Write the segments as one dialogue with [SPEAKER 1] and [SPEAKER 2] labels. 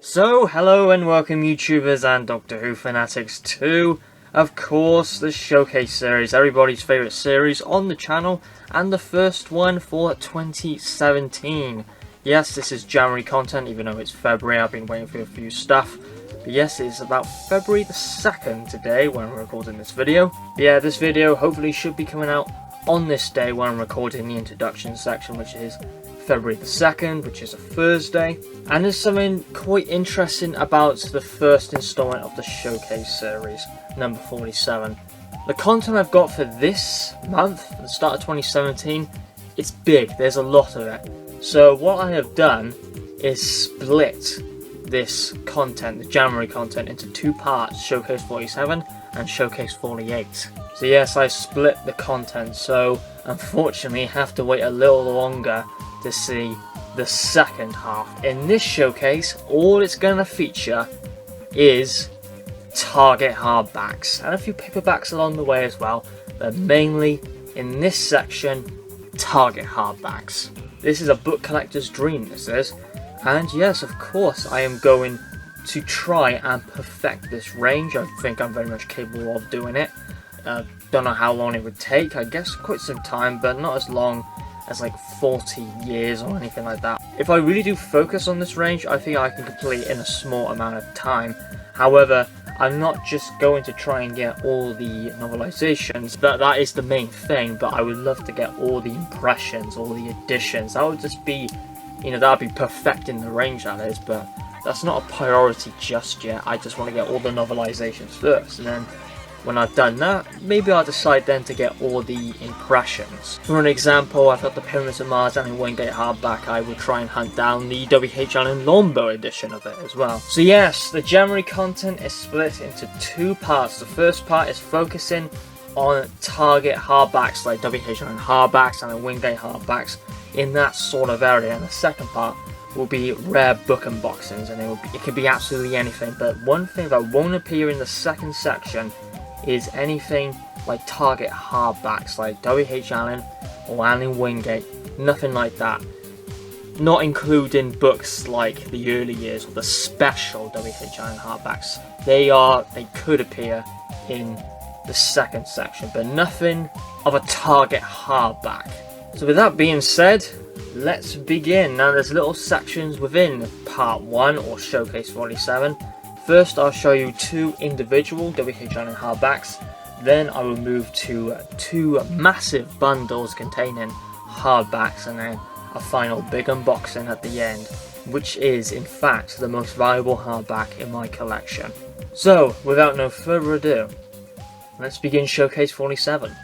[SPEAKER 1] So, hello and welcome YouTubers and Doctor Who fanatics to, of course, the Showcase series, everybody's favourite series on the channel, and the first one for 2017. Yes, this is January content, even though it's February. I've been waiting for a few stuff. But yes, it's about February the 2nd today when we're recording this video. But yeah, this video hopefully should be coming out on this day when I'm recording the introduction section, which is February the 2nd, which is a Thursday. And there's something quite interesting about the first installment of the Showcase series, number 47. The content I've got for this month, at the start of 2017, it's big, there's a lot of it. So what I have done is split this content, the January content, into two parts, Showcase 47 and Showcase 48. So yes, I split the content, so unfortunately I have to wait a little longer to see the second half. In this showcase, all it's going to feature is Target Hardbacks and a few paperbacks along the way as well, but mainly in this section, Target Hardbacks. This is a book collector's dream, this is, and yes, of course, I am going to try and perfect this range. I think I'm very much capable of doing it. Don't know how long it would take, I guess quite some time, but not as long as like 40 years or anything like that. If I really do focus on this range, I think I can complete it in a small amount of time. However, I'm not just going to try and get all the novelizations, that is the main thing, but I would love to get all the impressions, all the editions. That would just be, that would be perfecting the range, that is, but that's not a priority just yet. I just want to get all the novelizations first, and then when I've done that, maybe I'll decide then to get all the impressions. For an example, I've got the Pyramids of Mars and in Wingate Hardback. I will try and hunt down the W.H. Allen Longbow edition of it as well. So yes, the January content is split into two parts. The first part is focusing on Target Hardbacks like W.H. Allen Hardbacks and the Wingate Hardbacks in that sort of area. And the second part will be rare book unboxings, and it could be absolutely anything. But one thing that won't appear in the second section is anything like Target Hardbacks like W.H. Allen or Allen Wingate, nothing like that. Not including books like the early years or the special W.H. Allen Hardbacks. They could appear in the second section, but nothing of a Target Hardback. So with that being said, let's begin. Now there's little sections within part 1 or Showcase 47. First, I'll show you two individual W.H. Allen hardbacks, then I will move to two massive bundles containing hardbacks, and then a final big unboxing at the end, which is in fact the most valuable hardback in my collection. So, without no further ado, let's begin Showcase 47.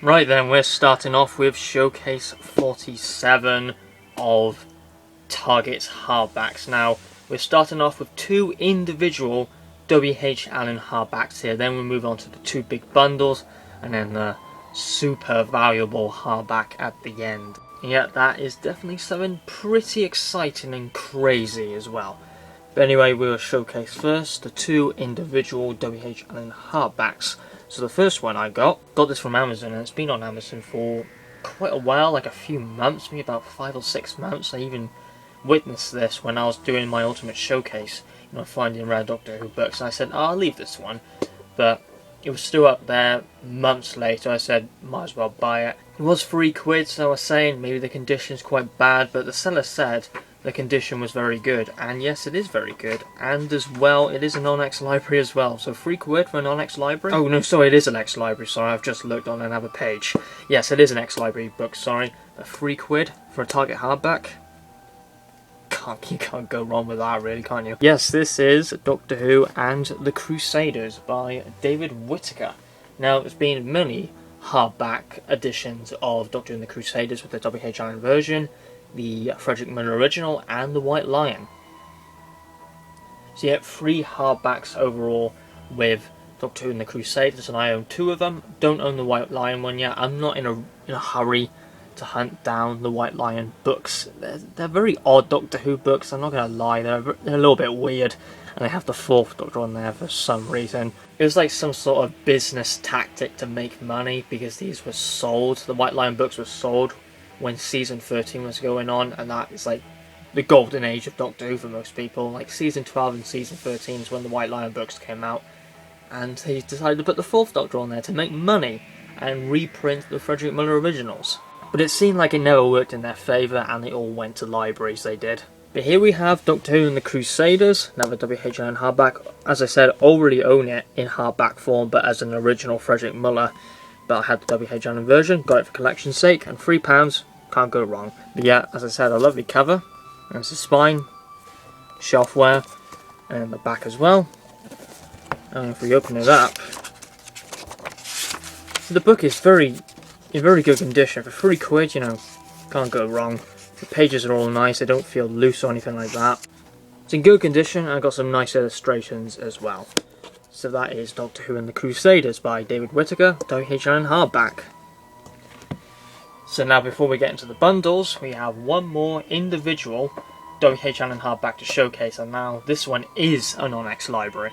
[SPEAKER 1] Right then, we're starting off with Showcase 47 of Target's Hardbacks. Now, we're starting off with two individual W.H. Allen hardbacks here, then we'll move on to the two big bundles, and then the super valuable hardback at the end. And yet, that is definitely something pretty exciting and crazy as well. But anyway, we'll showcase first the two individual W.H. Allen hardbacks. So the first one I got this from Amazon, and it's been on Amazon for quite a while, like a few months, maybe about 5 or 6 months. I even witnessed this when I was doing my Ultimate Showcase, finding rare Doctor Who books. I said, I'll leave this one, but it was still up there months later. I said, might as well buy it. It was £3, so I was saying maybe the condition's quite bad, but the seller said the condition was very good, and yes, it is very good, and as well, it is a non-X library as well, so £3 for a non-X library? Oh no, sorry, it is an X library, sorry, I've just looked on another page. Yes, it is an X library book, sorry, but £3 for a Target hardback? You can't go wrong with that, really, can you? Yes, this is Doctor Who and the Crusaders by David Whittaker. Now, there's been many hardback editions of Doctor Who and the Crusaders with the W.H. Allen version, the Frederick Miller original, and the White Lion. So you get 3 hardbacks overall with Doctor Who and the Crusaders, and I own 2 of them. Don't own the White Lion one yet. I'm not in a hurry to hunt down the White Lion books. They're very odd Doctor Who books, I'm not going to lie, they're a little bit weird, and they have the Fourth Doctor on there for some reason. It was like some sort of business tactic to make money, because these were sold, the White Lion books were sold when season 13 was going on, and that is like the golden age of Doctor Who for most people. Like season 12 and season 13 is when the White Lion books came out, and they decided to put the Fourth Doctor on there to make money and reprint the Frederick Muller originals. But it seemed like it never worked in their favour, and they all went to libraries, they did. But here we have Doctor Who and the Crusaders, another WHN hardback. As I said, already own it in hardback form, but as an original Frederick Muller. But I had the WHN version, got it for collection's sake, and £3, can't go wrong. But yeah, as I said, a lovely cover. There's the spine, shelfware, and the back as well. And if we open it up, the book is in very good condition. For £3, you know, can't go wrong. The pages are all nice, they don't feel loose or anything like that. It's in good condition, and I've got some nice illustrations as well. So that is Doctor Who and the Crusaders by David Whittaker, WHN hardback. So now before we get into the bundles, we have one more individual WHN hardback to showcase, and now this one is a non-X library.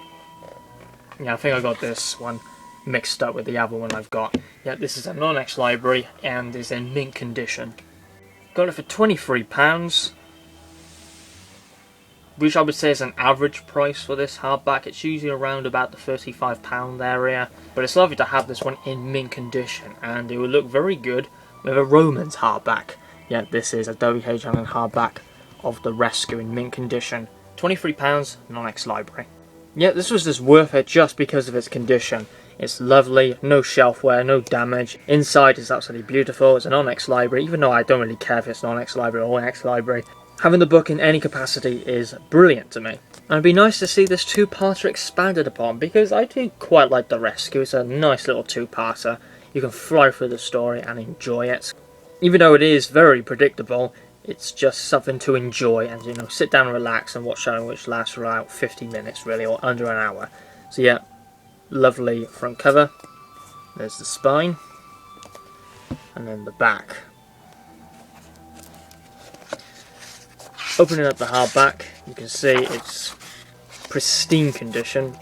[SPEAKER 1] Yeah, I think I got this one mixed up with the other one I've got. Yeah, this is a non-X library and is in mint condition. Got it for £23, which I would say is an average price for this hardback. It's usually around about the £35 area, but it's lovely to have this one in mint condition, and it will look very good with a Romans hardback. Yeah, this is a WHN hardback of The Rescue in mint condition. £23, non-X library. Yeah, this was just worth it just because of its condition. It's lovely, no shelfware, no damage. Inside is absolutely beautiful. It's a non-X library, even though I don't really care if it's non-X library or an X library. Having the book in any capacity is brilliant to me. And it'd be nice to see this two-parter expanded upon, because I do quite like The Rescue. It's a nice little two-parter. You can fly through the story and enjoy it. Even though it is very predictable, it's just something to enjoy and, you know, sit down and relax and watch something which lasts for about 50 minutes really, or under an hour. So yeah, lovely front cover. There's the spine, and then the back. Opening up the hardback, you can see it's pristine condition,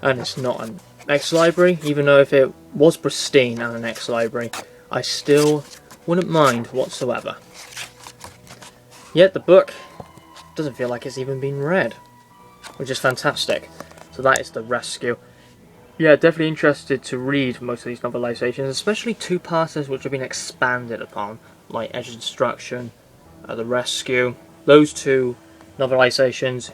[SPEAKER 1] and it's not an X library. Even though if it was pristine and an X library, I still wouldn't mind whatsoever. Yet the book doesn't feel like it's even been read, which is fantastic. So that is The Rescue. Yeah, definitely interested to read most of these novelizations, especially two-parters which have been expanded upon, like Edge of Destruction, The Rescue. Those two novelizations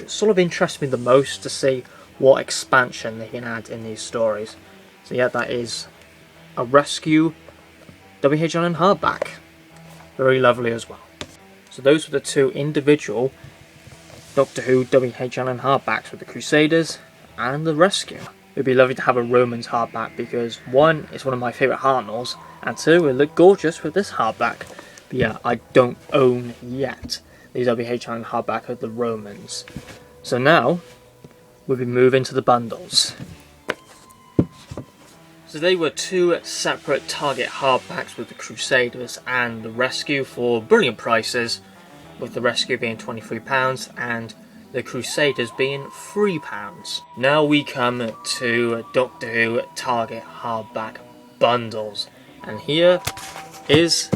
[SPEAKER 1] sort of interest me the most to see what expansion they can add in these stories. So yeah, that is A Rescue WHN hardback. Very lovely as well. So those were the two individual Doctor Who WHN hardbacks with the Crusaders and The Rescue. It would be lovely to have a Romans hardback, because one, it's one of my favourite Hartnells, and two, it looked gorgeous with this hardback. But yeah, I don't own yet the WHN hardback of the Romans. So now, we'll be moving to the bundles. So they were two separate Target hardbacks with the Crusaders and The Rescue for brilliant prices, with The Rescue being £23 and the Crusaders being £3. Now we come to Doctor Who Target hardback bundles, and here is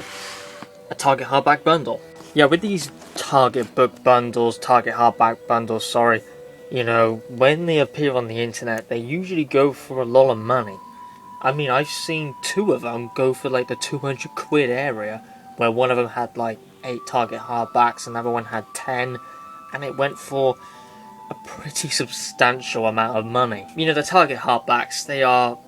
[SPEAKER 1] a Target hardback bundle. Yeah, with these Target book bundles, Target hardback bundles, sorry, you know, when they appear on the internet, they usually go for a lot of money. I mean, I've seen two of them go for like the £200 area, where one of them had like 8 Target hardbacks, another one had 10, and it went for a pretty substantial amount of money. You know, the Target hardbacks, they are...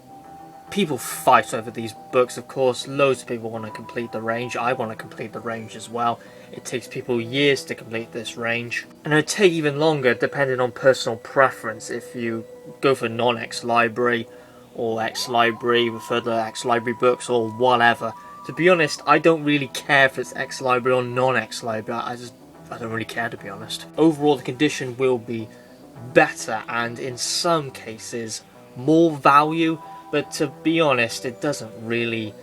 [SPEAKER 1] people fight over these books, of course. Loads of people want to complete the range. I want to complete the range as well. It takes people years to complete this range. And it would take even longer depending on personal preference if you go for non-X library, or X library with other X library books, or whatever. To be honest, I don't really care if it's X library or non-X library. I don't really care, to be honest. Overall, the condition will be better, and in some cases more value, but to be honest, it doesn't really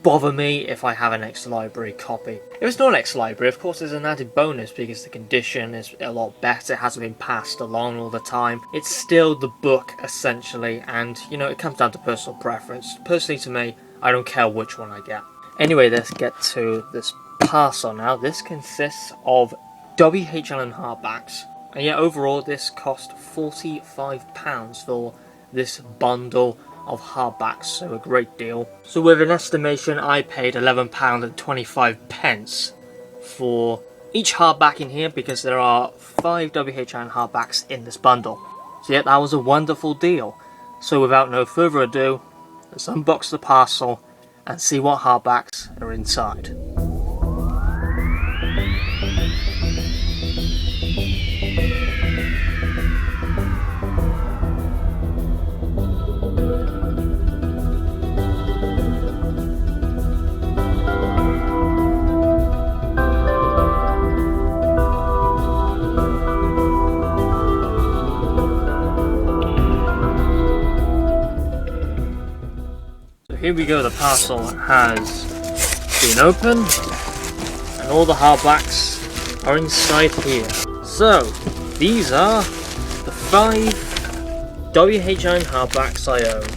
[SPEAKER 1] bother me if I have an ex-library copy. If it's not an ex-library, of course there's an added bonus because the condition is a lot better, it hasn't been passed along all the time. It's still the book essentially, and you know, it comes down to personal preference. Personally to me, I don't care which one I get. Anyway, let's get to this parcel now. This consists of W.H. Allen hardbacks, and yet overall this cost £45 for this bundle of hardbacks, so a great deal. So with an estimation, I paid £11.25 for each hardback in here because there are 5 W.H. Allen hardbacks in this bundle. So yeah, that was a wonderful deal. So without no further ado, let's unbox the parcel and see what hardbacks are inside. Here we go, the parcel has been opened and all the hardbacks are inside here. So, these are the 5 W.H. Allen hardbacks I own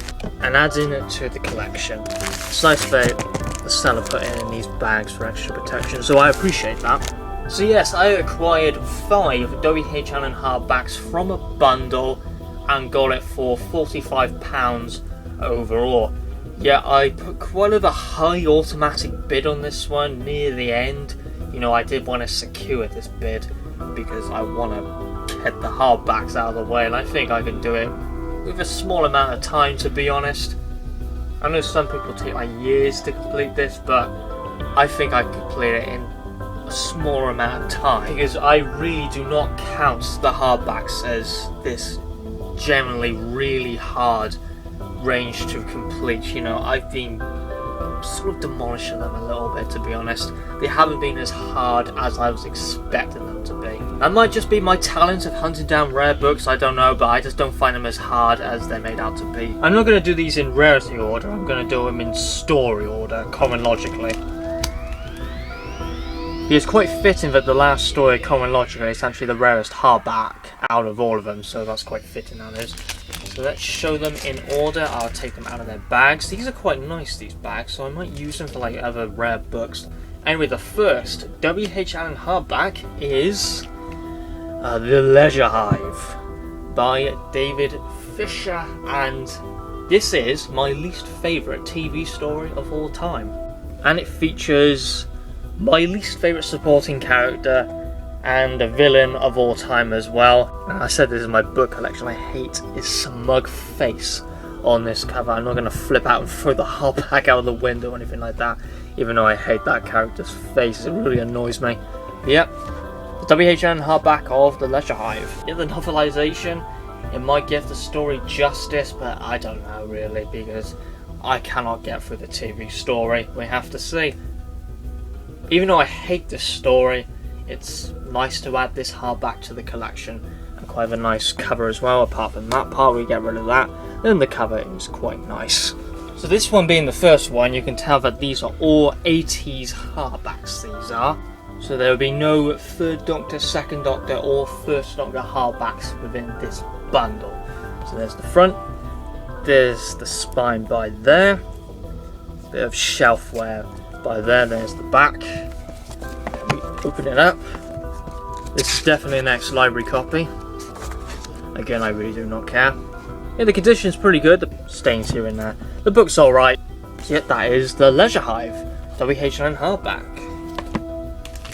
[SPEAKER 1] and adding it to the collection. It's nice that the seller put it in these bags for extra protection, so I appreciate that. So yes, I acquired 5 W.H. Allen hardbacks from a bundle and got it for £45 overall. Yeah, I put quite a high automatic bid on this one near the end. You know, I did want to secure this bid because I want to get the hardbacks out of the way, and I think I can do it with a small amount of time, to be honest. I know some people take like years to complete this, but I think I can complete it in a smaller amount of time because I really do not count the hardbacks as this generally really hard range to complete. You know, I've been sort of demolishing them a little bit, to be honest. They haven't been as hard as I was expecting them to be. That might just be my talent of hunting down rare books, I don't know, but I just don't find them as hard as they're made out to be. I'm not going to do these in rarity order, I'm going to do them in story order, chronologically. It's quite fitting that the last story, chronologically, is actually the rarest hardback out of all of them, so that's quite fitting, that is. So let's show them in order. I'll take them out of their bags. These are quite nice, these bags, so I might use them for like other rare books. Anyway, the first W.H. Allen hardback is The Leisure Hive by David Fisher, and this is my least favourite TV story of all time. And it features my least favourite supporting character and a villain of all time as well. And I said this is my book collection. I hate his smug face on this cover. I'm not going to flip out and throw the hardback out of the window or anything like that, even though I hate that character's face. It really annoys me. But yep, the W.H. Allen hardback of The Leisure Hive. In the novelization, it might give the story justice, but I don't know really, because I cannot get through the TV story. We have to see. Even though I hate this story, it's nice to add this hardback to the collection, and quite a nice cover as well. Apart from that part, we get rid of that, then the cover is quite nice. So this one being the first one, you can tell that these are all 80s hardbacks, these are. So there will be no 3rd Doctor, 2nd Doctor or 1st Doctor hardbacks within this bundle. So there's the front, there's the spine by there, bit of shelf wear by there, there's the back. Open it up. This is definitely an ex-library copy. Again, I really do not care. Yeah, the condition's pretty good, the stains here and there. The book's alright. So yet that is The Leisure Hive, W.H. Allen hardback.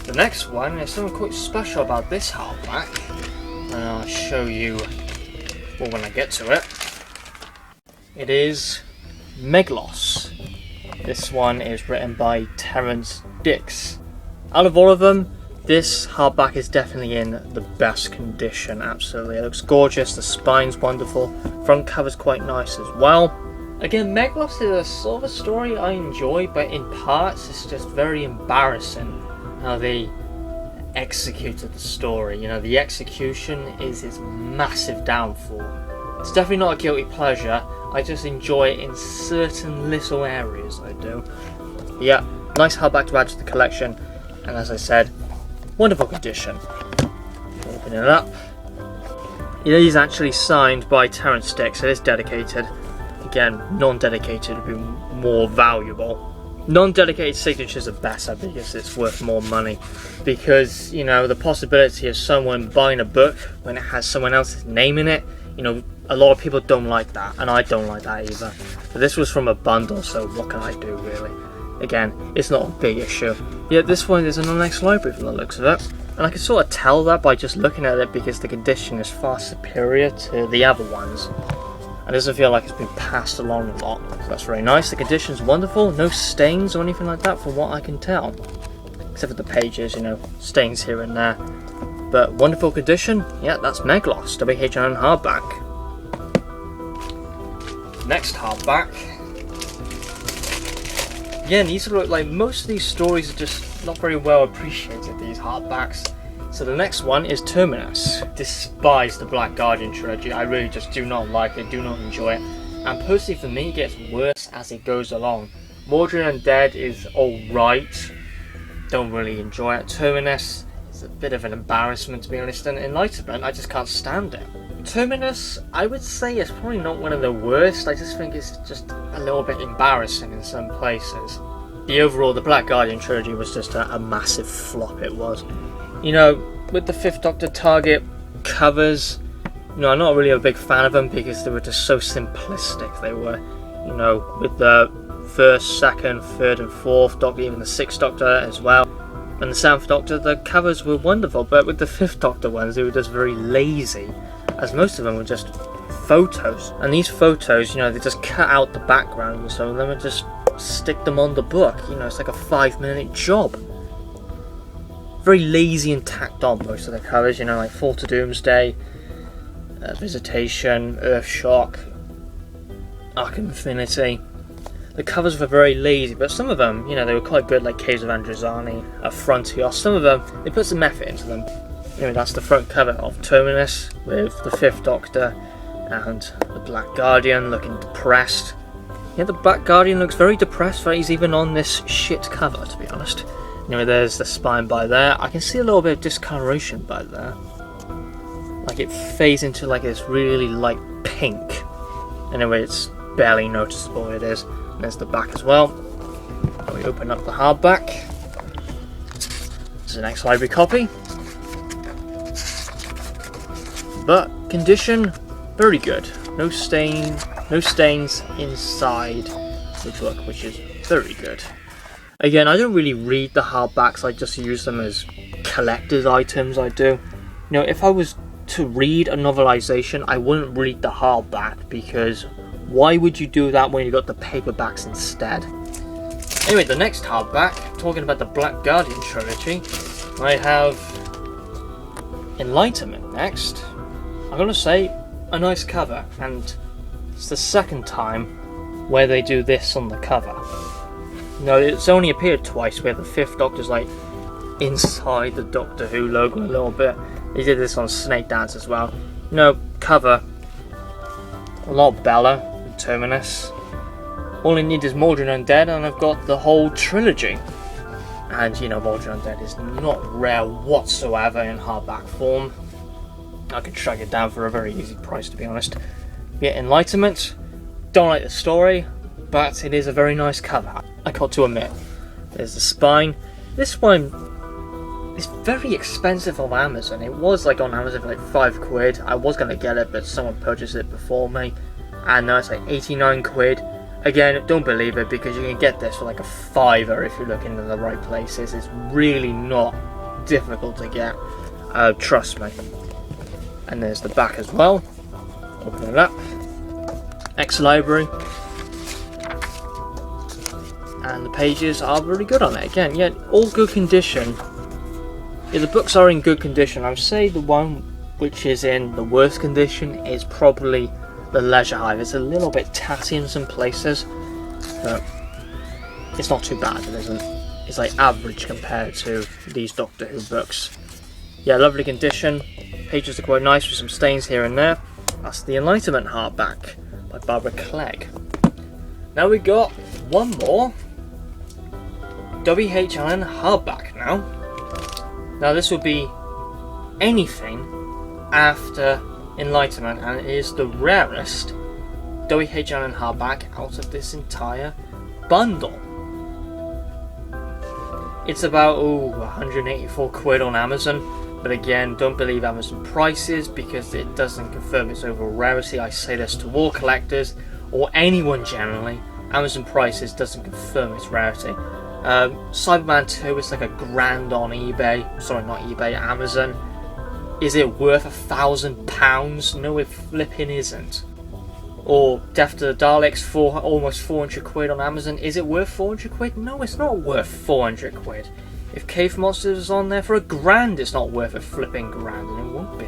[SPEAKER 1] The next one is something quite special about this hardback, and I'll show you when I get to it. It is Meglos. This one is written by Terrence Dix. Out of all of them, this hardback is definitely in the best condition, absolutely. It looks gorgeous, the spine's wonderful, front cover's quite nice as well. Again, Meglos is a sort of a story I enjoy, but in parts it's just very embarrassing how they executed the story. You know, the execution is its massive downfall. It's definitely not a guilty pleasure, I just enjoy it in certain little areas, I do. But yeah, nice hardback to add to the collection, and as I said, wonderful condition. Open it up. It is actually signed by Terrence Dicks. It is dedicated. Again, non-dedicated would be more valuable. Non-dedicated signatures are better because it's worth more money. Because, you know, the possibility of someone buying a book when it has someone else's name in it, you know, a lot of people don't like that, and I don't like that either. But this was from a bundle, so what can I do, really? Again, it's not a big issue. Yet this one is an non-ex library from the looks of it. And I can sort of tell that by just looking at it because the condition is far superior to the other ones. And it doesn't feel like it's been passed along a lot. So that's very nice. The condition's wonderful. No stains or anything like that from what I can tell. Except for the pages, you know, stains here and there. But wonderful condition. Yeah, that's Meglos, WHN hardback. Next hardback. Again, these look like most of these stories are just not very well appreciated, these hardbacks. So the next one is Terminus. Despise the Black Guardian trilogy. I really just do not like it, do not enjoy it. And personally for me, it gets worse as it goes along. Mordred Undead is alright. Don't really enjoy it. Terminus is a bit of an embarrassment, to be honest. And Enlightenment, I just can't stand it. Terminus, I would say, is probably not one of the worst. I just think it's just a little bit embarrassing in some places. The Black Guardian trilogy was just a massive flop, it was. You know, with the 5th Doctor Target covers, you know, I'm not really a big fan of them because they were just so simplistic. They were, you know, with the 1st, 2nd, 3rd and 4th Doctor, even the 6th Doctor as well. And the 7th Doctor, the covers were wonderful, but with the 5th Doctor ones, they were just very lazy, as most of them were just photos. And these photos, you know, they just cut out the background and some of them and just stick them on the book. You know, it's like a 5-minute job. Very lazy and tacked on, most of the covers, you know, like Fall to Doomsday, Visitation, Earthshock, Arc Infinity. The covers were very lazy, but some of them, you know, they were quite good, like Caves of Androzani, Frontios. Some of them, they put some effort into them. Anyway, that's the front cover of Terminus, with the 5th Doctor and the Black Guardian looking depressed. Yeah, the Black Guardian looks very depressed, right? He's even on this shit cover, to be honest. Anyway, there's the spine by there. I can see a little bit of discoloration by there. Like it fades into like this really light pink. Anyway, it's barely noticeable, it is. And there's the back as well. And we open up the hardback. This is an ex-library copy. But condition, very good. No stains inside the book, which is very good. Again, I don't really read the hardbacks, I just use them as collector's items, I do. You know, if I was to read a novelization, I wouldn't read the hardback, because why would you do that when you got the paperbacks instead? Anyway, the next hardback, talking about the Black Guardian trilogy, I have Enlightenment next. I'm going to say, a nice cover, and it's the second time where they do this on the cover. No, it's only appeared twice where the 5th Doctor's like inside the Doctor Who logo a little bit. They did this on Snake Dance as well. You know, cover, a lot of Bella and Terminus. All I need is Mordred Undead and I've got the whole trilogy. And you know, Mordred Undead is not rare whatsoever in hardback form. I could track it down for a very easy price, to be honest. Yet Enlightenment, don't like the story, but it is a very nice cover, I got to admit. There's the spine. This one is very expensive on Amazon. It was like on Amazon for like £5. I was going to get it, but someone purchased it before me. And now it's like 89 quid. Again, don't believe it, because you can get this for like a £5 if you're looking in the right places. It's really not difficult to get. Trust me. And there's the back as well. Open it up. Ex-library. And the pages are really good on it. Again, yeah, all good condition. Yeah, the books are in good condition. I would say the one which is in the worst condition is probably the Leisure Hive. It's a little bit tatty in some places, but it's not too bad. It isn't. It's like average compared to these Doctor Who books. Yeah, lovely condition. Pages are quite nice with some stains here and there. That's the Enlightenment hardback by Barbara Clegg. Now we got one more. W.H. Allen hardback now. Now this will be anything after Enlightenment, and it is the rarest W.H. Allen hardback out of this entire bundle. It's about 184 quid on Amazon, but again, don't believe Amazon prices because it doesn't confirm its overall rarity. I say this to all collectors or anyone generally. Amazon prices doesn't confirm its rarity. Cyberman 2 is like £1,000 on eBay. Sorry, not eBay, Amazon. Is it worth £1,000? No, it flipping isn't. Or Death to the Daleks for almost 400 quid on Amazon. Is it worth 400 quid? No, it's not worth 400 quid. If Cave Monsters is on there for £1,000, it's not worth a flipping grand, and it won't be.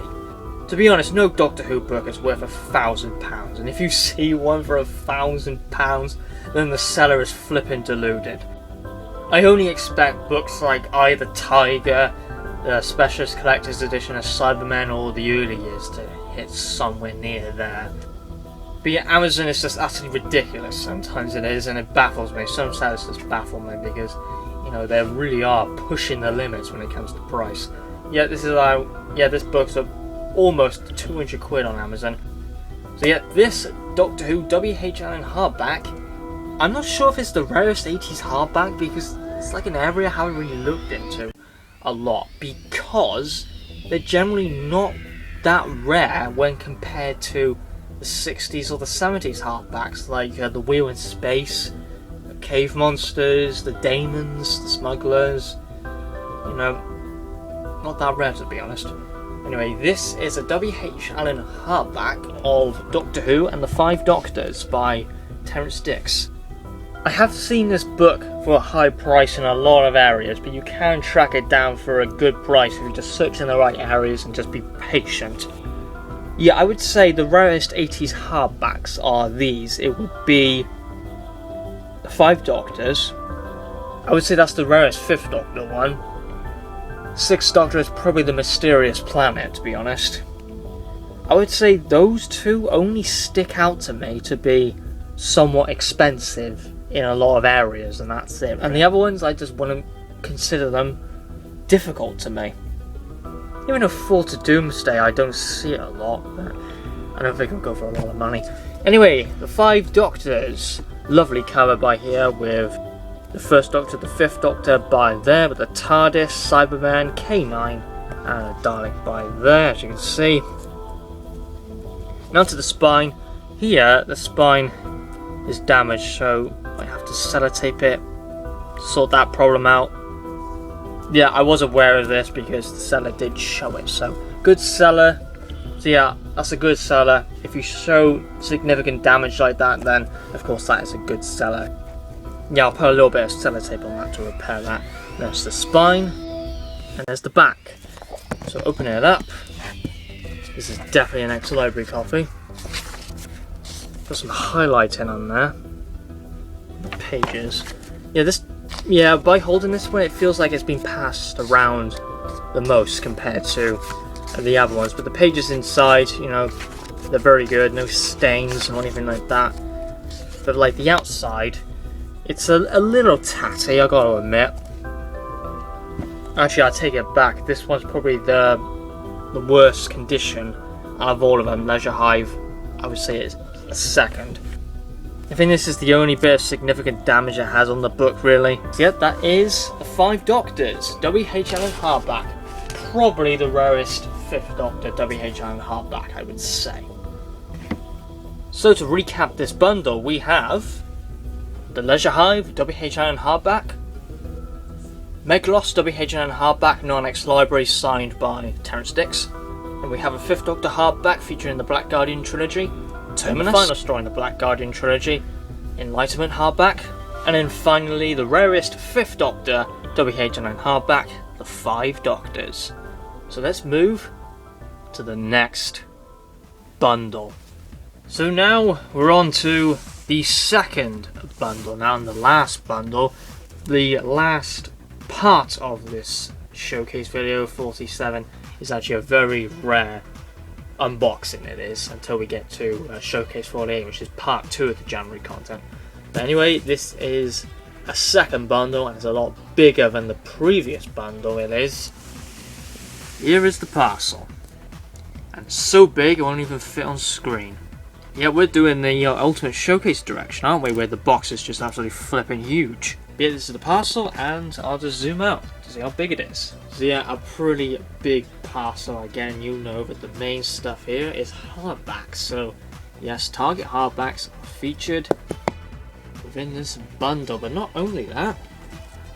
[SPEAKER 1] To be honest, no Doctor Who book is worth £1,000, and if you see one for £1,000, then the seller is flipping deluded. I only expect books like either Tiger, the Specialist Collector's Edition of Cybermen, or the early years to hit somewhere near there. But yeah, Amazon is just utterly ridiculous. Sometimes it is, and it baffles me. Some sellers just baffle me because, you know, they really are pushing the limits when it comes to price. Yeah, this book's almost 200 quid on Amazon. So yeah, this Doctor Who W.H. Allen hardback, I'm not sure if it's the rarest 80s hardback because it's like an area I haven't really looked into a lot because they're generally not that rare when compared to the 60s or the 70s hardbacks, like The Wheel in Space, the Cave Monsters, the Daemons, the Smugglers. You know, not that rare to be honest. Anyway, this is a W.H. Allen hardback of Doctor Who and the Five Doctors by Terrance Dicks. I have seen this book for a high price in a lot of areas, but you can track it down for a good price if you just search in the right areas and just be patient. Yeah, I would say the rarest 80s hardbacks are these. It would be the Five Doctors. I would say that's the rarest Fifth Doctor one. Sixth Doctor is probably the Mysterious Planet, to be honest. I would say those two only stick out to me to be somewhat expensive in a lot of areas, and that's it. And the other ones, I just wouldn't consider them difficult to me. Even though Fall to Doomsday, I don't see it a lot, but I don't think it'll go for a lot of money. Anyway, the Five Doctors. Lovely cover by here with the First Doctor, the Fifth Doctor by there, with the TARDIS, Cyberman, K9, and a Dalek by there, as you can see. Now to the spine. Here, the spine is damaged, so I have to sellotape it, sort that problem out. Yeah, I was aware of this because the seller did show it, so good seller. So yeah, that's a good seller. If you show significant damage like that, then of course that is a good seller. Yeah, I'll put a little bit of sellotape on that to repair that. There's the spine, and there's the back. So open it up. This is definitely an ex-library copy. Got some highlighting on there. The pages. Yeah, by holding this one, it feels like it's been passed around the most compared to the other ones. But the pages inside, you know, they're very good. No stains or anything like that. But like the outside, it's a little tatty, I gotta admit. Actually, I take it back. This one's probably the worst condition out of all of them. Leisure Hive, I would say, is a second. I think this is the only bit of significant damage it has on the book, really. So yeah, that is the Five Doctors, W.H. Allen hardback. Probably the rarest Fifth Doctor W.H. Allen hardback, I would say. So to recap this bundle, we have the Leisure Hive W.H. Allen hardback, Meglos W.H. Allen hardback, non-ex library, signed by Terrance Dicks, and we have a Fifth Doctor hardback featuring the Black Guardian trilogy, Terminus, the final story in the Black Guardian trilogy, Enlightenment hardback, and then finally the rarest Fifth Doctor W.H. Allen hardback, the Five Doctors. So let's move to the next bundle. So now we're on to the second bundle. Now in the last bundle, the last part of this showcase video, 47, is actually a very rare unboxing. It is, until we get to showcase 48, which is part 2 of the January content. But anyway, this is a second bundle, and it's a lot bigger than the previous bundle it is. Here is the parcel. And it's so big it won't even fit on screen. Yeah, we're doing the Ultimate Showcase direction, aren't we? Where the box is just absolutely flipping huge. Yeah, this is the parcel, and I'll just zoom out to see how big it is. So yeah, a pretty big parcel. Again, you'll know that the main stuff here is hardback. So yes, Target Hardbacks are featured within this bundle. But not only that,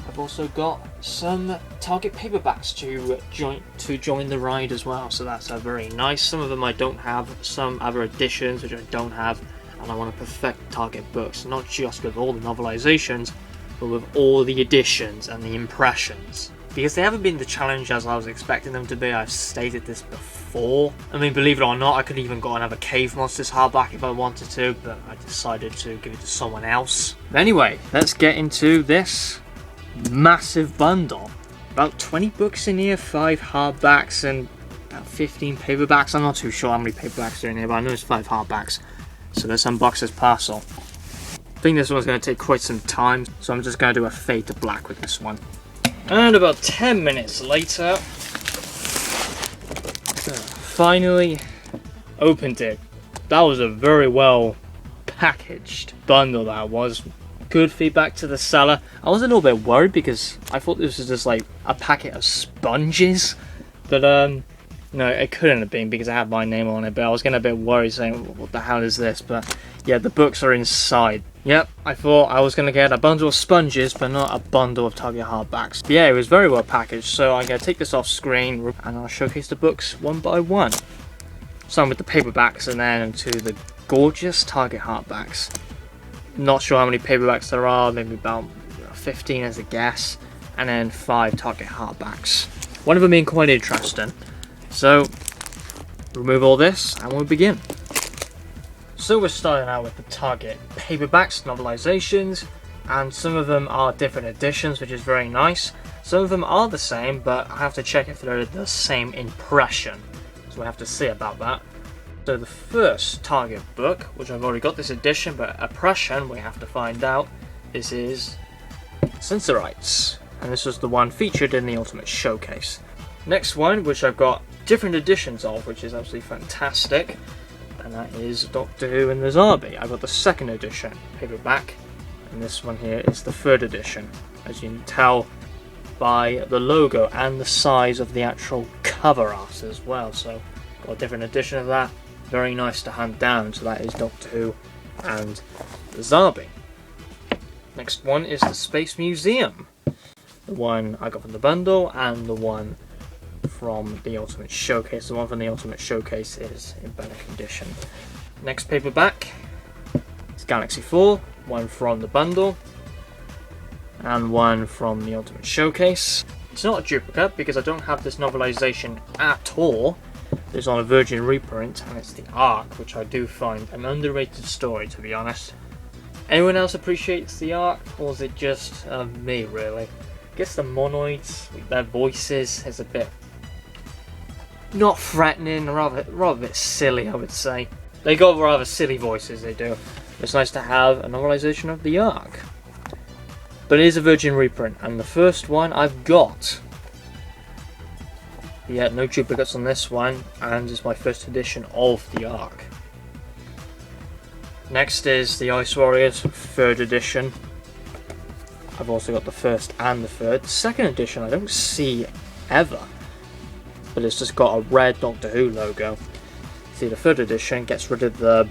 [SPEAKER 1] I've also got some Target Paperbacks to join the ride as well. So that's very nice. Some of them I don't have, some other editions which I don't have, and I want to perfect Target books, not just with all the novelizations, but with all the editions and the impressions. Because they haven't been the challenge as I was expecting them to be. I've stated this before. I mean, believe it or not, I could even go another Cave Monsters hardback if I wanted to, but I decided to give it to someone else. But anyway, let's get into this massive bundle. About 20 books in here, 5 hardbacks and about 15 paperbacks. I'm not too sure how many paperbacks are in here, but I know it's 5 hardbacks. So let's unbox this parcel. I think this one's going to take quite some time, so I'm just going to do a fade to black with this one. And about 10 minutes later, finally opened it. That was a very well packaged bundle, that was. Good feedback to the seller. I was a little bit worried because I thought this was just like a packet of sponges, but no, it couldn't have been because I had my name on it. But I was getting a bit worried, saying, what the hell is this? But yeah, the books are inside. Yep, I thought I was going to get a bundle of sponges, but not a bundle of Target Hardbacks. But yeah, it was very well packaged, so I'm going to take this off screen and I'll showcase the books one by one. Starting with the paperbacks and then to the gorgeous Target Hardbacks. Not sure how many paperbacks there are, maybe about 15 as a guess, and then 5 Target Hardbacks. One of them being quite interesting. So, remove all this and we'll begin. So we're starting out with the Target Paperbacks, novelizations, and some of them are different editions, which is very nice. Some of them are the same, but I have to check if they're the same impression. So we have to see about that. So the first Target book, which I've already got this edition, but impression we have to find out, this is Sensorites, and this was the one featured in the Ultimate Showcase. Next one, which I've got different editions of, which is absolutely fantastic, and that is Doctor Who and the Zarbi. I've got the second edition paperback, and this one here is the third edition, as you can tell by the logo and the size of the actual cover art as well. So got a different edition of that. Very nice to hunt down. So that is Doctor Who and the Zarbi. Next one is the Space Museum. The one I got from the bundle and the one from the Ultimate Showcase. The one from the Ultimate Showcase is in better condition. Next paperback is Galaxy 4. One from the bundle and one from the Ultimate Showcase. It's not a duplicate because I don't have this novelization at all. It's on a Virgin reprint, and it's the Ark, which I do find an underrated story, to be honest. Anyone else appreciates the Ark, or is it just me, really? I guess the monoids, with their voices, is a bit not threatening, rather a bit silly, I would say. They got rather silly voices, they do. It's nice to have a novelization of the Ark. But it is a Virgin reprint, and the first one I've got. Yeah, no duplicates on this one, and it's my first edition of the Ark. Next is the Ice Warriors, 3rd edition. I've also got the first and the third. The second edition I don't see ever, but it's just got a red Doctor Who logo. See, the 3rd edition gets rid of the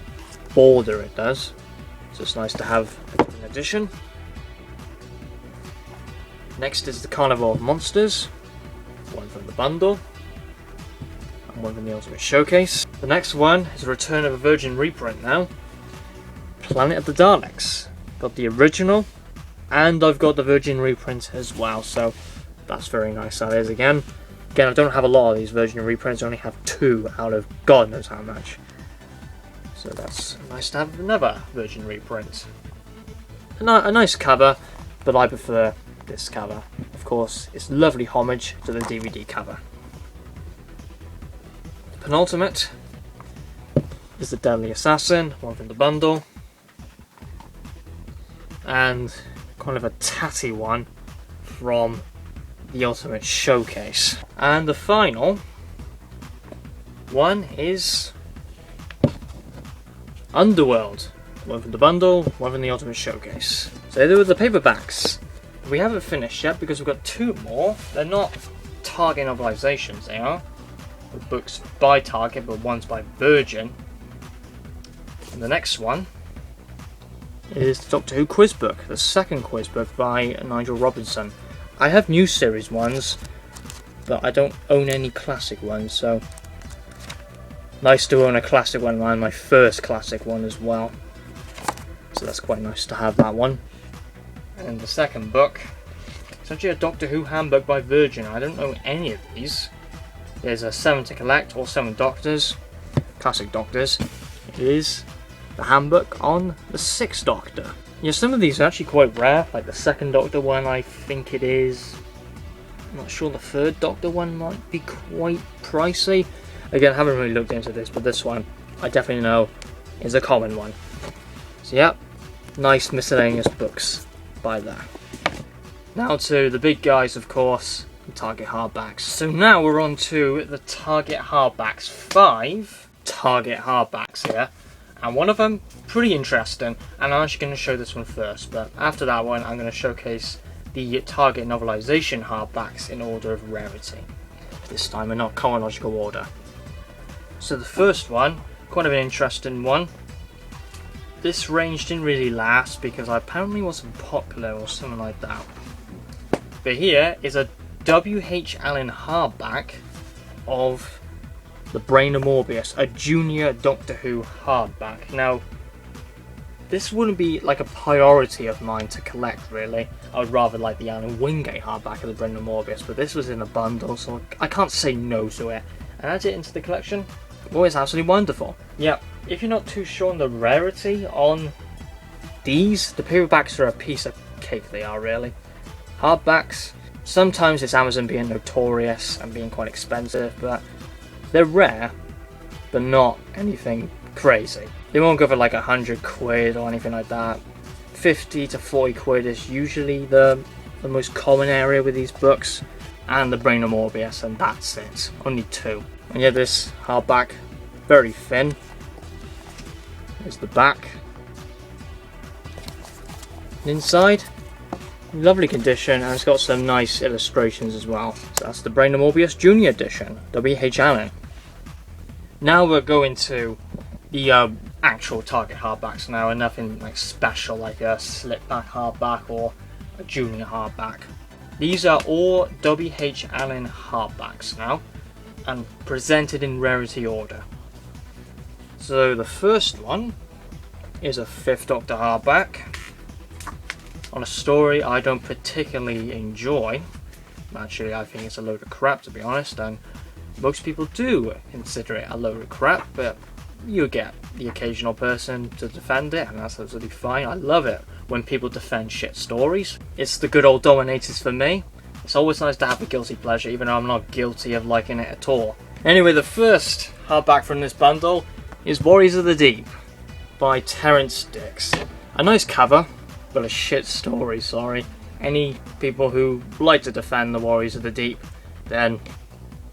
[SPEAKER 1] border, it does. So it's nice to have a different edition. Next is the Carnival of Monsters. One from the bundle and one from the Ultimate Showcase. The next one is a return of a Virgin reprint now. Planet of the Daleks. Got the original and I've got the Virgin reprint as well, so that's very nice, that is. Again, I don't have a lot of these Virgin reprints. I only have 2 out of God knows how much. So that's nice to have another Virgin reprint. A nice cover, but I prefer this cover. Of course, it's lovely homage to the DVD cover. The penultimate is the Deadly Assassin, one from the bundle. And kind of a tatty one from the Ultimate Showcase. And the final one is Underworld. One from the bundle, one from the Ultimate Showcase. So they were the paperbacks. We haven't finished yet because we've got two more. They're not Target novelizations, they are. The books by Target, but one's by Virgin. And the next one is the Doctor Who quiz book, the second quiz book by Nigel Robinson. I have new series ones, but I don't own any classic ones, so nice to own a classic one, and my first classic one as well. So that's quite nice to have that one. And the second book, it's actually a Doctor Who handbook by Virgin. I don't own any of these. There's a 7 to collect, or 7 Doctors, classic Doctors. It is the handbook on the 6th Doctor. Yeah, some of these are actually quite rare, like the 2nd Doctor one I think it is. I'm not sure the 3rd Doctor one might be quite pricey. Again, I haven't really looked into this, but this one I definitely know is a common one. So yeah, nice miscellaneous books by there. Now to the big guys, of course, the Target Hardbacks. So now we're on to the Target Hardbacks. 5 Target Hardbacks here. And one of them, pretty interesting, and I'm actually going to show this one first, but after that one I'm going to showcase the Target novelization hardbacks in order of rarity. This time in not chronological order. So the first one, quite of an interesting one. This range didn't really last because I apparently wasn't popular or something like that. But here is a W.H. Allen hardback of The Brain of Morbius, a junior Doctor Who hardback. Now, this wouldn't be like a priority of mine to collect really. I would rather like the Alan Wingate hardback of The Brain of Morbius, but this was in a bundle, so I can't say no to it. And add it into the collection, well, it's absolutely wonderful. Yeah, if you're not too sure on the rarity on these, the paperbacks are a piece of cake, they are really. Hardbacks, sometimes it's Amazon being notorious and being quite expensive, but they're rare, but not anything crazy. They won't go for like 100 quid or anything like that. 50 to 40 quid is usually the most common area with these books, and The Brain of Morbius, and that's it. Only 2. And yeah, this hardback, very thin. There's the back. Inside, lovely condition, and it's got some nice illustrations as well. So that's The Brain of Morbius Junior Edition, W.H. Allen. Now we're going to the actual Target hardbacks now, and nothing like special like a slipback hardback or a junior hardback. These are all W.H. Allen hardbacks now, and presented in rarity order. So the first one is a 5th Doctor hardback on a story I don't particularly enjoy. Actually, I think it's a load of crap, to be honest, and most people do consider it a load of crap, but you get the occasional person to defend it, and that's absolutely fine. I love it when people defend shit stories. It's the good old Dominators for me. It's always nice to have a guilty pleasure, even though I'm not guilty of liking it at all. Anyway, the first hardback from this bundle is Warriors of the Deep by Terrence Dicks. A nice cover, but a shit story, sorry. Any people who like to defend the Warriors of the Deep, then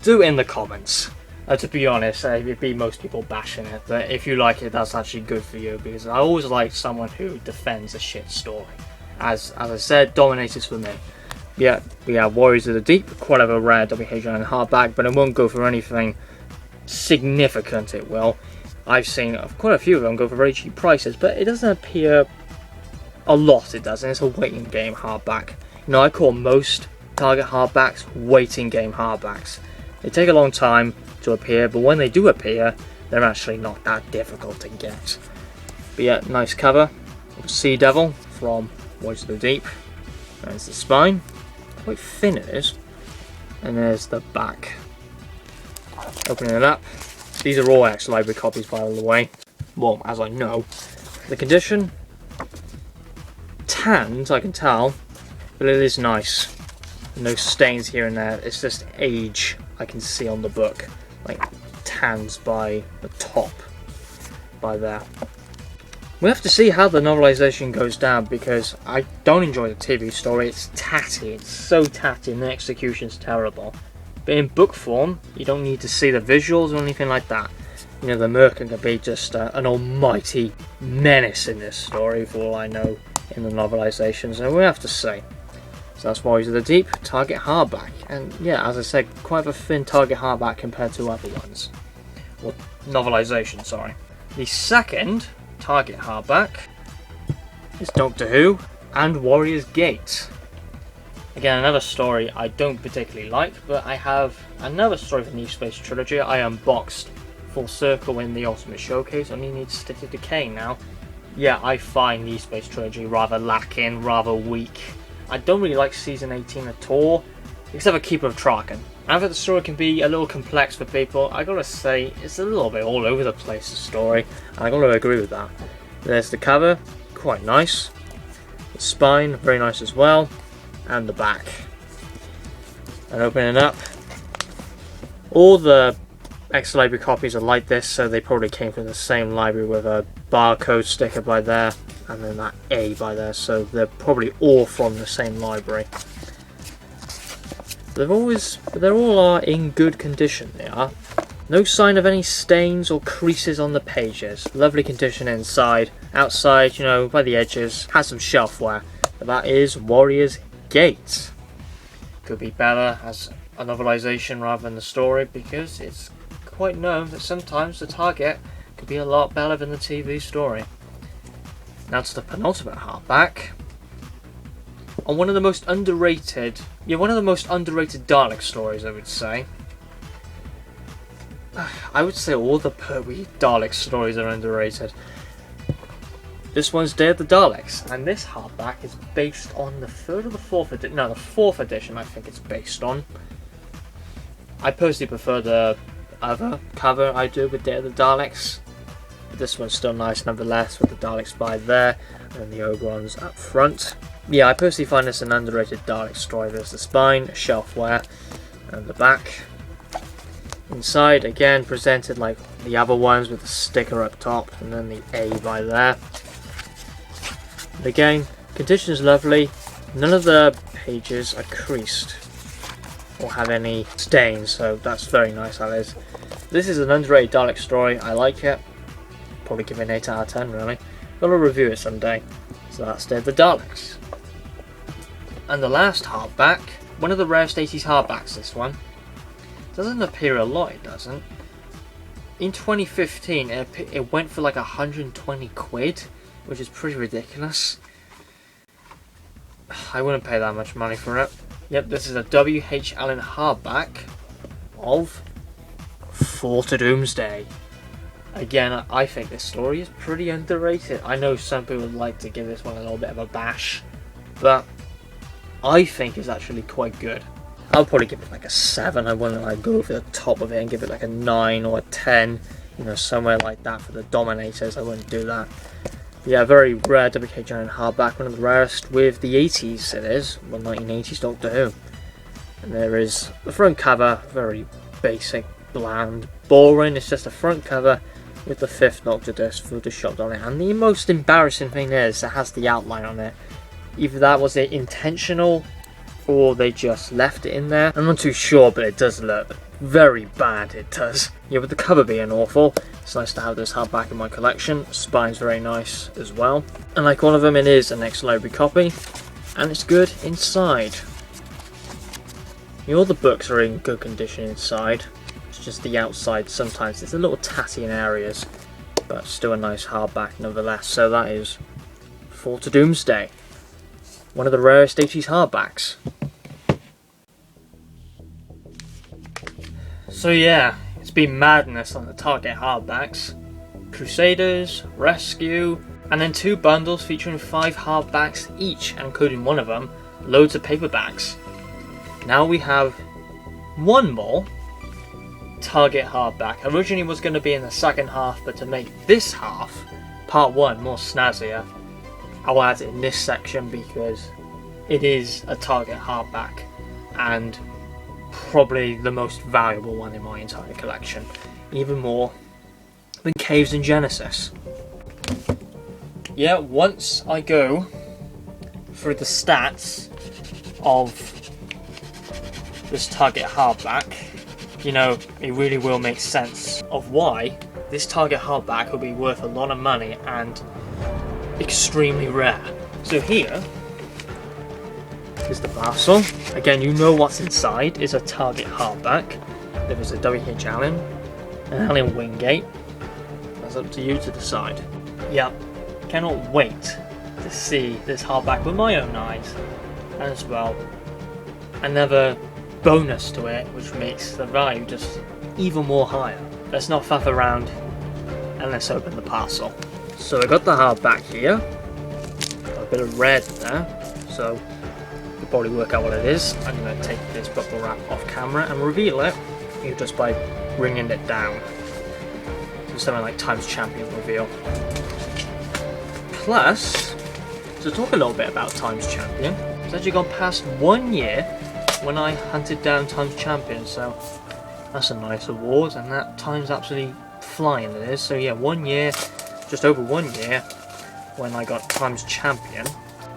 [SPEAKER 1] do it in the comments. To be honest, it'd be most people bashing it, but if you like it, that's actually good for you, because I always like someone who defends a shit story. As I said, Dominators for me. Yeah, we have Warriors of the Deep, quite a rare W.H. Allen hardback, but it won't go for anything significant, it will. I've seen quite a few of them go for very cheap prices, but it doesn't appear a lot, it doesn't. It's a waiting game hardback. You know, I call most Target hardbacks waiting game hardbacks. They take a long time to appear, but when they do appear, they're actually not that difficult to get. But yeah, nice cover. Sea Devil from Warriors of the Deep. There's the spine. Quite thin it is. And there's the back. Opening it up. These are all ex-library copies, by the way. Well, as I know. The condition, tanned, I can tell, but it is nice. No stains here and there. It's just age I can see on the book. Like tans by the top. By there. We have to see how the novelization goes down, because I don't enjoy the TV story. It's tatty, it's so tatty, and the execution's terrible. But in book form, you don't need to see the visuals or anything like that. You know, the Merkin could be just an almighty menace in this story, for all I know, in the novelization, so we have to see. So that's Warriors of the Deep, Target Hardback. And yeah, as I said, quite a thin Target Hardback compared to other ones. Or novelization, sorry. The second Target Hardback is Doctor Who and Warriors Gate. Again, another story I don't particularly like, but I have another story from the Deep Space Trilogy I unboxed full circle in the Ultimate Showcase. Only need Stick of Decay now. Yeah, I find the Deep Space Trilogy rather lacking, rather weak. I don't really like Season 18 at all, except for Keeper of Traken. I think the story can be a little complex for people. I gotta say, it's a little bit all over the place, the story, and I gotta agree with that. There's the cover, quite nice. The spine, very nice as well. And the back. And opening up, all the extra library copies are like this, so they probably came from the same library with a barcode sticker by there, and then that A by there, so they're probably all from the same library. They're all are in good condition, they are. No sign of any stains or creases on the pages. Lovely condition inside. Outside, you know, by the edges, has some shelf wear. But that is Warriors Gate. Could be better as a novelization rather than the story, because it's quite known that sometimes the Target could be a lot better than the TV story. Now to the penultimate hardback. On one of the most underrated Dalek stories, I would say. I would say all the Pertwee Dalek stories are underrated. This one's Day of the Daleks, and this hardback is based on the third or the fourth edition. No, the fourth edition I think it's based on. I personally prefer the other cover I do with Day of the Daleks. But this one's still nice nonetheless, with the Daleks by there, and the Ogrons up front. Yeah, I personally find this an underrated Dalek story. There's the spine, shelfware, and the back. Inside, again, presented like the other ones with the sticker up top, and then the A by there. And again, condition is lovely. None of the pages are creased or have any stains, so that's very nice, that is. This is an underrated Dalek story. I like it. Probably give it an 8 out of 10, really. Gotta review it someday. So that's Day of the Daleks. And the last hardback, one of the rarest 80s hardbacks, this one. Doesn't appear a lot, it doesn't. In 2015, it went for like 120 quid, which is pretty ridiculous. I wouldn't pay that much money for it. Yep, this is a W.H. Allen hardback of Fall to Doomsday. Again, I think this story is pretty underrated. I know some people would like to give this one a little bit of a bash, but I think it's actually quite good. I'll probably give it like a 7. I wouldn't like go over the top of it and give it like a 9 or a 10, you know, somewhere like that for the Dominators. I wouldn't do that. Yeah, very rare W.H. Allen hardback, one of the rarest with the 80s it is, well, 1980s Doctor Who. And there is the front cover, very basic, bland, boring. It's just a front cover with the 5th Doctor disc photoshopped on it. And the most embarrassing thing is it has the outline on it. Either that was it intentional or they just left it in there. I'm not too sure, but it does look very bad, it does. Yeah, with the cover being awful, it's nice to have this hardback in my collection. The spine's very nice as well. And like all of them, it is an ex-library copy, and it's good inside. Yeah, all the books are in good condition inside. It's just the outside sometimes it's a little tatty in areas, but still a nice hardback nonetheless. So that is Fall to Doomsday, one of the rarest 80s hardbacks. So yeah, it's been madness on the Target hardbacks. Crusaders, Rescue, and then 2 bundles featuring 5 hardbacks each, and including one of them, loads of paperbacks. Now we have one more Target hardback. Originally was going to be in the second half, but to make this half, part 1, more snazzier, I'll add it in this section because it is a Target hardback and probably the most valuable one in my entire collection, even more than Caves and Genesis. yeah, once I go through the stats of this Target Hardback, you know, it really will make sense of why this Target Hardback will be worth a lot of money and extremely rare. So here is the parcel. Again, you know what's inside is a Target Hardback. There is a W.H. Allen, an Allen Wingate. That's up to you to decide. Yeah, cannot wait to see this hardback with my own eyes. And as well, another bonus to it, which makes the value just even more higher. Let's not faff around and let's open the parcel. So I got the hardback here. Got a bit of red there, so you'll probably work out what it is. I'm going to take this bubble wrap off camera and reveal it just by bringing it down. So something like Times Champion reveal. Plus, to talk a little bit about Times Champion, it's actually gone past 1 year when I hunted down Times Champion, so that's a nice award, and that time's absolutely flying it is. So yeah, 1 year, just over 1 year, when I got Times Champion.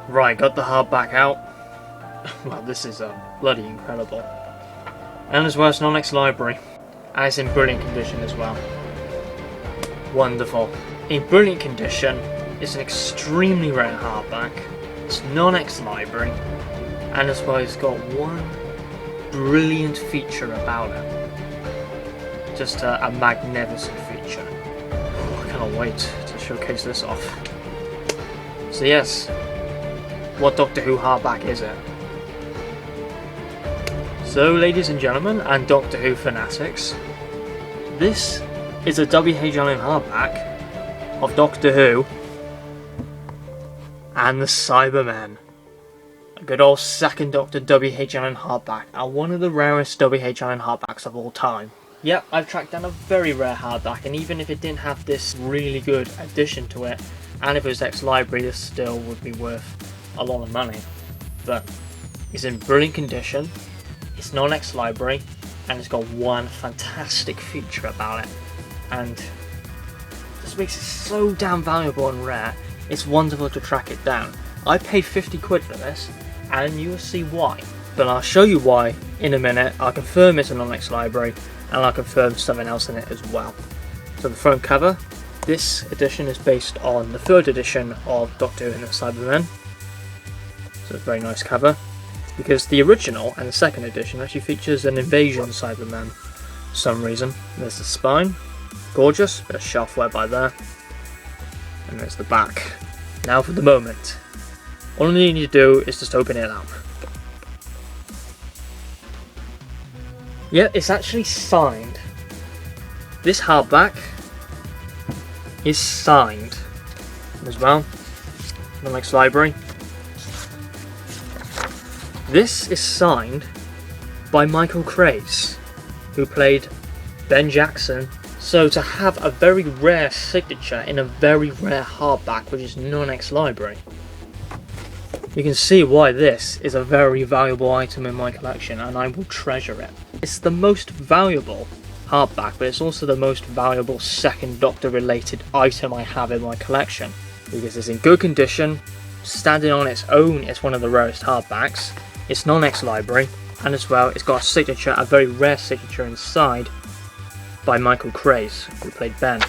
[SPEAKER 1] Right, got the hardback out. Well, this is bloody incredible. And as well, it's non-X library, and it's in brilliant condition as well. Wonderful. In brilliant condition, it's an extremely rare hardback. It's non-X library, and as well, it's got one brilliant feature about it. Just a magnificent feature. Oh, I cannot wait to showcase this off. So yes, what Doctor Who hardback is it? So ladies and gentlemen, and Doctor Who fanatics, this is a W.H. Allen hardback of Doctor Who and the Cybermen. A good old second Doctor W.H. Allen hardback, and one of the rarest W.H. Allen hardbacks of all time. Yep, I've tracked down a very rare hardback, and even if it didn't have this really good addition to it, and if it was ex-library, this still would be worth a lot of money. But it's in brilliant condition, it's non-ex-library, and it's got one fantastic feature about it. And this makes it so damn valuable and rare, it's wonderful to track it down. I paid 50 quid for this, and you will see why. But I'll show you why in a minute. I'll confirm it's a non-X library, and I'll confirm something else in it as well. So the front cover, this edition is based on the third edition of Doctor Who and the Cybermen. So it's a very nice cover, because the original and the second edition actually features an invasion Cyberman for some reason. There's the spine, gorgeous, bit of shelf wear by there, and there's the back. Now for the moment, all you need to do is just open it up. Yeah, it's actually signed. This hardback is signed as well. Non-X library. This is signed by Michael Craze, who played Ben Jackson. So to have a very rare signature in a very rare hardback, which is non-X library, you can see why this is a very valuable item in my collection, and I will treasure it. It's the most valuable hardback, but it's also the most valuable second Doctor related item I have in my collection, because it's in good condition, standing on its own. It's one of the rarest hardbacks. It's non-X library, and as well, it's got a signature, a very rare signature inside by Michael Craze, who played Ben.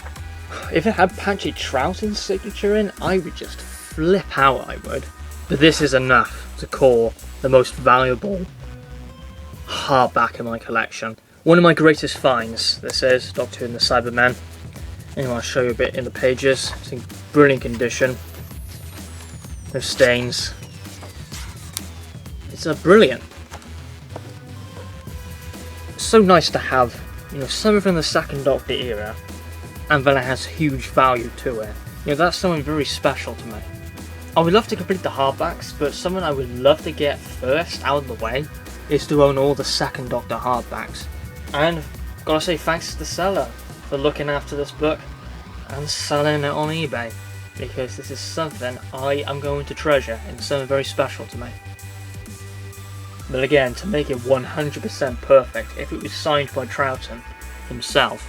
[SPEAKER 1] If it had Patrick Troughton's signature in, I would just flip out, I would. But this is enough to call the most valuable hardback in my collection. One of my greatest finds, this is Doctor Who and the Cybermen. Anyway, I'll show you a bit in the pages. It's in brilliant condition. No stains. It's brilliant. It's so nice to have, you know, something from the second Doctor era, and then it has huge value to it. You know, that's something very special to me. I would love to complete the hardbacks, but something I would love to get first out of the way is to own all the second Doctor hardbacks. And gotta say thanks to the seller for looking after this book and selling it on eBay, because this is something I am going to treasure and something very special to me. But again, to make it 100% perfect, if it was signed by Troughton himself,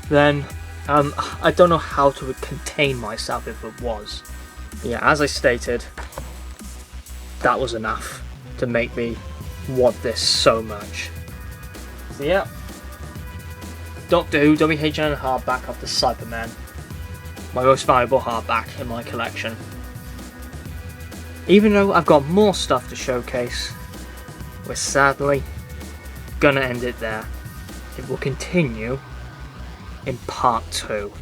[SPEAKER 1] then I don't know how to contain myself if it was. Yeah, as I stated, that was enough to make me want this so much. So yeah, Doctor Who WHN hardback of the Cybermen, my most valuable hardback in my collection. Even though I've got more stuff to showcase, we're sadly gonna end it there. It will continue in part 2.